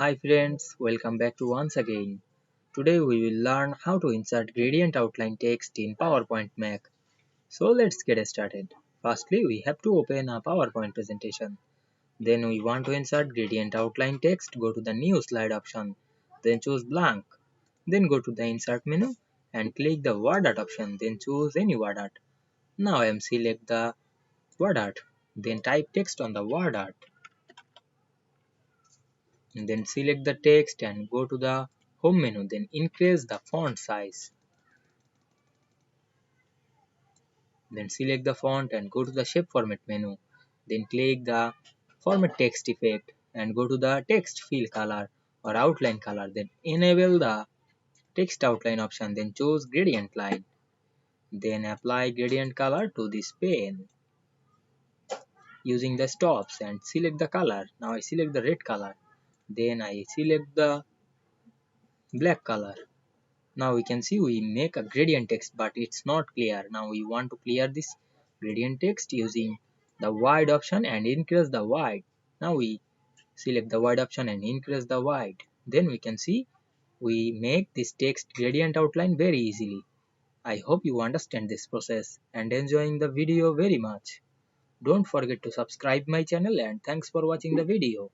Hi friends, welcome back to once again. Today we will learn how to insert gradient outline text in PowerPoint Mac. So let's get started. Firstly, we have to open a PowerPoint presentation. Then we want to insert gradient outline text, go to the new slide option, then choose blank. Then go to the insert menu and click the word art option, then choose any word art. Now I am select the word art, then type text on the word art. And then select the text and go to the home menu, then increase the font size, then select the font and go to the shape format menu, then click the format text effect and go to the text fill color or outline color, then enable the text outline option, then choose gradient line, then apply gradient color to this pane using the stops and select the color. Now I select the red color, then I select the black color. Now we can see we make a gradient text, but it's not clear. Now we want to clear this gradient text using the wide option and increase the wide. Now we select the wide option and increase the wide. Then we can see we make this text gradient outline very easily. I hope you understand this process and enjoying the video very much. Don't forget to subscribe my channel and thanks for watching the video.